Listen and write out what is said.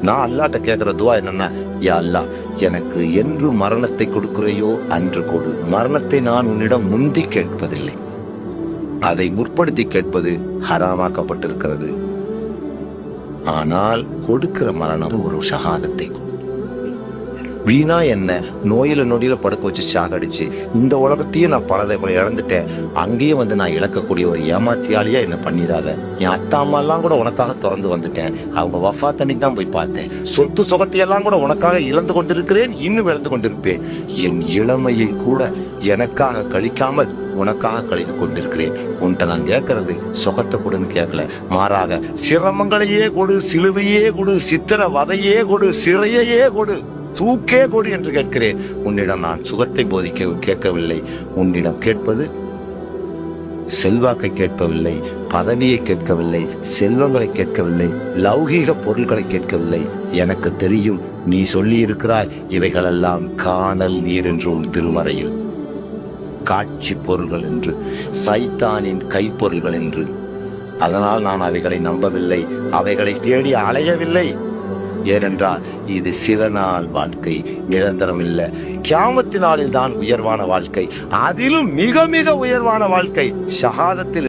நான் அல்லாட்ட கேட்கிற துவா என்னன்னா, யா அல்லாஹ், எனக்கு என்று மரணத்தை கொடுக்கிறையோ அன்று கொடு. மரணத்தை நான் உன்னிடம் முந்தி கேட்பதில்லை, அதை முற்படுத்தி கேட்பது ஹராமாக்கப்பட்டிருக்கிறது. ஆனால் கொடுக்கிற மரணம் ஒரு ஷஹாதத்தை. வீணா என்ன நோயில நொடியில படுக்க வச்சு சாகடிச்சு இந்த உலகத்தையும் நான் பலதை இழந்துட்டேன், அங்கேயும் நான் இழக்கக்கூடிய ஒரு ஏமாத்தியாலியா என்ன பண்ணிடாத. என் அத்தா அம்மா எல்லாம் கூட உனக்காக திறந்து வந்துட்டேன், அவங்க வஃபா தண்ணி தான் போய் பார்த்தேன். சொத்து சொகத்தையெல்லாம் கூட உனக்காக இழந்து கொண்டிருக்கிறேன், இன்னும் இழந்து கொண்டிருப்பேன். என் இளமையை கூட எனக்காக கழிக்காமல் உனக்காக கழித்து கொண்டிருக்கிறேன். உன்கிட்ட நான் கேட்கறது சொகத்தை கொடுன்னு கேட்கல, மாறாக சிரமங்களையே கொடு, சிலுவையே கொடு, சித்திர வதையே கொடு, சிறையே கொடு, தூக்கே கொடு என்று கேட்கிறேன். உன்னிடம் நான் சுகத்தை கேட்கவில்லை. உன்னிடம் கேட்பது செல்வாக்கை கேட்கவில்லை, பதவியை கேட்கவில்லை, செல்வங்களை கேட்கவில்லை, லௌகீக பொருட்களை கேட்கவில்லை. எனக்கு தெரியும் நீ சொல்லி இருக்கிறாய் இவைகளெல்லாம் காணல் நீர் என்றும் திருமறையில், காட்சி பொருள்கள் என்று, சைத்தானின் கைப்பொருள்கள் என்று. அதனால் நான் அவைகளை நம்பவில்லை, அவைகளை தேடி அலையவில்லை. ஏனென்றால் இது சில நாள் வாழ்க்கை, நிரந்தரம் இல்லை. கியாமத்து நாளில் தான் உயர்வான வாழ்க்கை, அதிலும் மிக மிக உயர்வான வாழ்க்கை ஷஹாதத்தில்.